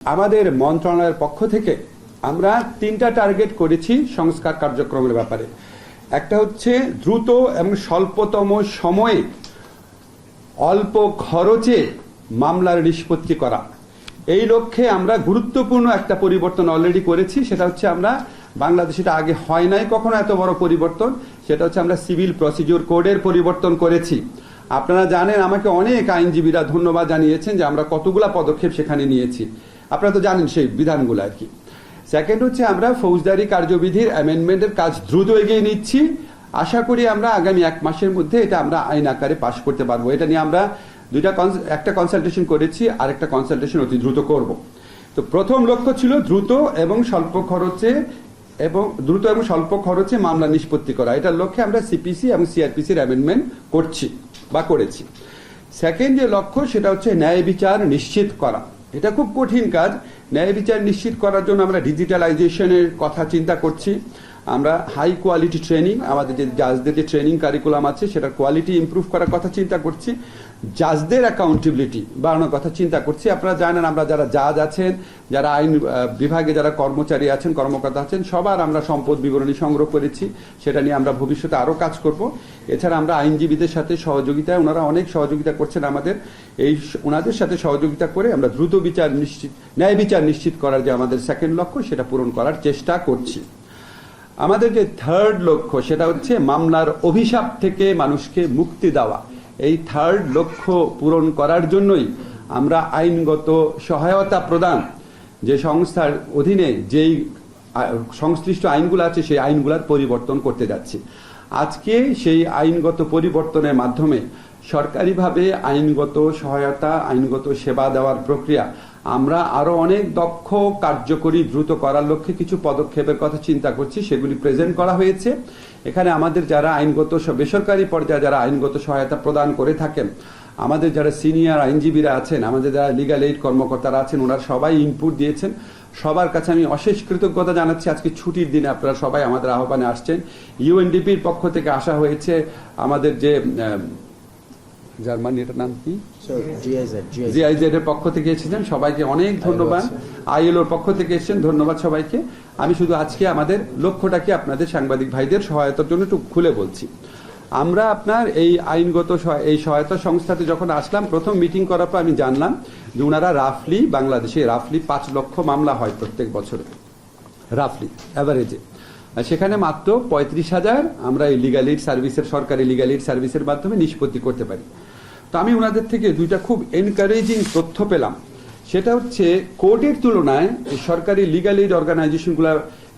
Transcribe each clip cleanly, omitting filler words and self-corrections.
আমাদের মন্ত্রণালয়ের পক্ষ থেকে আমরা তিনটা টার্গেট করেছি সংস্কার কার্যক্রমের ব্যাপারে। একটা হচ্ছে দ্রুত এবং স্বল্পতম সময়ে অল্প খরচে মামলার নিষ্পত্তি করা। এই লক্ষ্যে আমরা গুরুত্বপূর্ণ একটা পরিবর্তন অলরেডি করেছি। সেটা হচ্ছে আমরা বাংলাদেশে এটা আগে হয় নাই কখনো এত বড় পরিবর্তন। সেটা হচ্ছে আমরা সিভিল প্রসিডিউর কোডের পরিবর্তন করেছি। আপনারা জানেন, আমাকে অনেক আইনজীবীরা ধন্যবাদ জানিয়েছেন যে আমরা কতগুলা পদক্ষেপ সেখানে নিয়েছি। আপনারা তো জানেন সেই বিধানগুলো আর কি। সেকেন্ড হচ্ছে আমরা ফৌজদারি কার্যবিধির অ্যামেন্ডমেন্টের কাজ দ্রুত এগিয়ে নিচ্ছি। আশা করি আমরা আগামী 1 মাসের মধ্যে এটা আমরা আইন আকারে পাশ করতে পারবো। এটা নিয়ে আমরা একটা কনসালটেশন করেছি, আর একটা কনসালটেশন অতি দ্রুত করব। তো প্রথম লক্ষ্য ছিল দ্রুত এবং স্বল্প খরচে মামলা নিষ্পত্তি করা। এটার লক্ষ্যে আমরা সিপিসি এবং সিআরপিসির অ্যামেন্ডমেন্ট করেছি। সেকেন্ড যে লক্ষ্য সেটা হচ্ছে ন্যায় বিচার নিশ্চিত করা। এটা খুব কঠিন কাজ। ন্যায় বিচার নিশ্চিত করার জন্য আমরা ডিজিটালাইজেশনের কথা চিন্তা করছি। আমরা হাই কোয়ালিটি ট্রেনিং, আমাদের যে জাজদের যে ট্রেনিং কারিকুলাম আছে সেটার কোয়ালিটি ইমপ্রুভ করার কথা চিন্তা করছি। জাজদের অ্যাকাউন্টেবিলিটি বাড়ানোর কথা চিন্তা করছি। আপনারা জানেন, আমরা যারা জাজ আছেন, যারা আইন বিভাগে যারা কর্মচারী আছেন, কর্মকর্তা আছেন, সবার আমরা সম্পদ বিবরণী সংগ্রহ করেছি। সেটা নিয়ে আমরা ভবিষ্যতে আরও কাজ করব। এছাড়া আমরা আইনজীবীদের সাথে সহযোগিতায়, ওনারা অনেক সহযোগিতা করছেন আমাদের, ওনাদের সাথে সহযোগিতা করে আমরা দ্রুত ন্যায় বিচার নিশ্চিত করার যে আমাদের সেকেন্ড লক্ষ্য সেটা পূরণ করার চেষ্টা করছি। আমাদের যে থার্ড লক্ষ্য সেটা হচ্ছে মামলার অভিশাপ থেকে মানুষকে মুক্তি দেওয়া। এই থার্ড লক্ষ্য পূরণ করার জন্যই আমরা আইনগত সহায়তা প্রদান যে সংস্থার অধীনে যেই সংশ্লিষ্ট আইনগুলো আছে সেই আইনগুলোর পরিবর্তন করতে যাচ্ছি। আজকে সেই আইনগত পরিবর্তনের মাধ্যমে সরকারিভাবে আইনগত সহায়তা, আইনগত সেবা দেওয়ার প্রক্রিয়া আমরা আরো অনেক দক্ষ, কার্যকরী, দ্রুত করার লক্ষ্যে কিছু পদক্ষেপের কথা চিন্তা করছি। সেগুলি প্রেজেন্ট করা হয়েছে। এখানে আমাদের যারা আইনগত বেসরকারি পর্যায়ে যারা আইনগত সহায়তা প্রদান করে থাকেন, আমাদের যারা সিনিয়র আইনজীবীরা আছেন, আমাদের যারা লিগ্যাল এইড কর্মকর্তারা আছেন, ওনারা সবাই ইনপুট দিয়েছেন। সবার কাছে আমি অশেষ কৃতজ্ঞতা জানাচ্ছি। আজকে ছুটির দিনে আপনারা সবাই আমাদের আহ্বানে আসছেন। ইউএনডিপির পক্ষ থেকে আসা হয়েছে, আমাদের যে জার্মানি, এটার নাম কি, জিআইজেড এর পক্ষ থেকে এসেছেন, সবাইকে অনেক ধন্যবাদ। আইএলওর পক্ষ থেকে এসেছেন, ধন্যবাদ সবাইকে। আমি শুধু আজকে আমাদের লক্ষ্যটাকে আপনাদের সাংবাদিক ভাইদের সহায়তার জন্য একটু খুলে বলছি। আমরা আপনার এই আইনগত এই সহায়তা সংস্থাতে যখন আসলাম, প্রথম মিটিং করার পর আমি জানলাম যে ওনারা বাংলাদেশে 5 লক্ষ মামলা হয় প্রত্যেক বছরে, অ্যাভারেজে। সেখানে মাত্র 35,000 আমরা এই লিগ্যাল এইড সার্ভিসের, সরকারি লিগ্যাল এইড সার্ভিসের মাধ্যমে নিষ্পত্তি করতে পারি। তো আমি ওনাদের থেকে দুইটা খুব এনকারেজিং তথ্য পেলাম। সেটা হচ্ছে কোর্টের তুলনায় সরকারি লিগ্যাল এইড অর্গানাইজেশনগুলো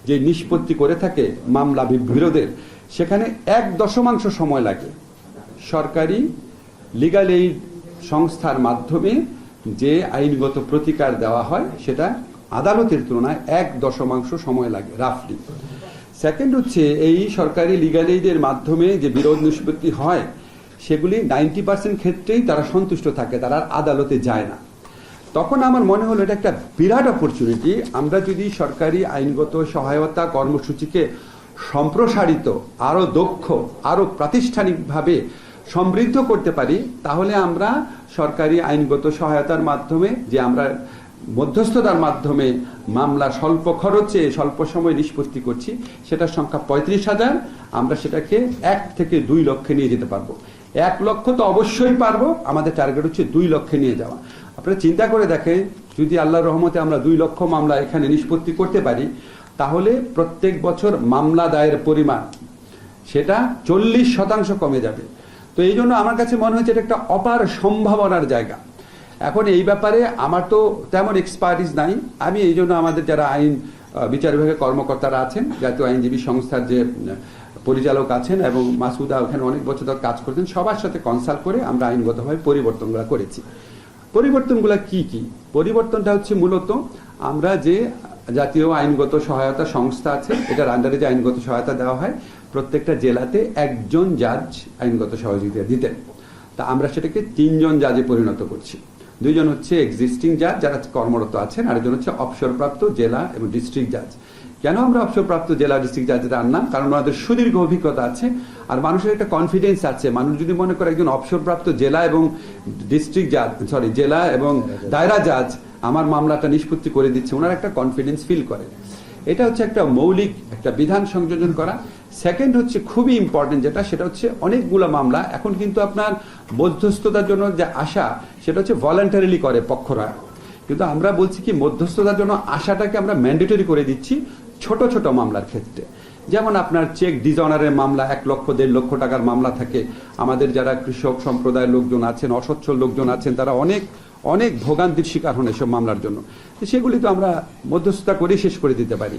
যে নিষ্পত্তি করে থাকে মামলা বিরোধের, সেখানে 1 সময় লাগে। সরকারি লিগ্যাল এইড সংস্থার মাধ্যমে যে আইনগত প্রতিকার দেওয়া হয় সেটা আদালতের তুলনায় 1 সময় লাগে রাফলি। সেকেন্ড হচ্ছে এই সরকারি লিগ্যাল এইডের মাধ্যমে যে বিরোধ নিষ্পত্তি হয় সেগুলি 90% ক্ষেত্রেই তারা সন্তুষ্ট থাকে, তারা আদালতে যায় না। তখন আমার মনে হলো এটা একটা বিরাট অপরচুনিটি। আমরা যদি সরকারি আইনগত সহায়তা কর্মসূচিকে সম্প্রসারিত, আরো দক্ষ, আরো প্রাতিষ্ঠানিকভাবে সমৃদ্ধ করতে পারি, তাহলে আমরা সরকারি আইনগত সহায়তার মাধ্যমে যে আমরা মধ্যস্থতার মাধ্যমে মামলা স্বল্প খরচে স্বল্প সময় নিষ্পত্তি করছি, সেটার সংখ্যা 35,000। আমরা সেটাকে 1 থেকে 2 লক্ষে নিয়ে যেতে পারবো। 1 লক্ষ তো অবশ্যই পারবো, আমাদের টার্গেট হচ্ছে 2 লক্ষে নিয়ে যাওয়া। আপনারা চিন্তা করে দেখেন, যদি আল্লাহর রহমতে আমরা 2 লক্ষ মামলা এখানে নিষ্পত্তি করতে পারি, তাহলে প্রত্যেক বছর মামলা দায়ের পরিমাণ সেটা 40% কমে যাবে। তো এই জন্য আমার কাছে মনে হচ্ছে এটা একটা অপার সম্ভাবনার জায়গা। এখন এই ব্যাপারে আমার তো তেমন এক্সপার্টিস নাই। আমি এই জন্য আমাদের যারা আইন বিচার বিভাগের কর্মকর্তারা আছেন, জাতীয় আইনজীবী সংস্থার যে পরিচালক আছেন এবং মাসুদা ওখানে অনেক বছর ধরে কাজ করতেন, সবার সাথে কনসাল্ট করে আমরা আইনগতভাবে পরিবর্তনগুলো করেছি। পরিবর্তনগুলো কি কি? পরিবর্তনটা হচ্ছে মূলত আমরা যে জাতীয় আইনগত সহায়তা সংস্থা আছে, এটার আন্ডারে যে আইনগত সহায়তা দেওয়া হয়, প্রত্যেকটা জেলাতে 1 জাজ আইনগত সহযোগিতা দিতেন। তা আমরা সেটাকে 3 জাজে পরিণত করছি। 2 হচ্ছে এক্সিস্টিং জাজ যারা কর্মরত আছেন, আর 1 হচ্ছে অবসরপ্রাপ্ত জেলা এবং ডিস্ট্রিক্ট জাজ। কেন আমরা অবসরপ্রাপ্ত জেলা ডিস্ট্রিক্ট জাজের আনলাম? কারণ ওনাদের সুদীর্ঘ অভিজ্ঞতা আছে, আর মানুষের একটা কনফিডেন্স আছে। মানুষ যদি মনে করে একজন অবসরপ্রাপ্ত জেলা এবং ডিস্ট্রিক্ট জাজ, জেলা এবং দায়রা জাজ আমার মামলাটা নিষ্পত্তি করে দিচ্ছে, ওনারা একটা কনফিডেন্স ফিল করে। এটা হচ্ছে একটা মৌলিক একটা বিধান সংযোজন করা। সেকেন্ড হচ্ছে খুবই ইম্পর্টেন্ট যেটা, সেটা হচ্ছে অনেকগুলো মামলা এখন কিন্তু আপনার মধ্যস্থতার জন্য যে আশা সেটা হচ্ছে ভলান্টারিলি করে পক্ষরা, কিন্তু আমরা বলছি কি মধ্যস্থতার জন্য আশাটাকে আমরা ম্যান্ডেটরি করে দিচ্ছি ছোট ছোট মামলার ক্ষেত্রে। যেমন আপনার চেক ডিজঅনারের মামলা 1 লক্ষ 1.5 লক্ষ টাকার মামলা থাকে। আমাদের যারা কৃষক সম্প্রদায়ের লোকজন আছেন, অসচ্ছল লোকজন আছেন, তারা অনেক অনেক ভোগান্তির শিকার হন এসব মামলার জন্য। সেগুলি তো আমরা মধ্যস্থতা করে শেষ করে দিতে পারি।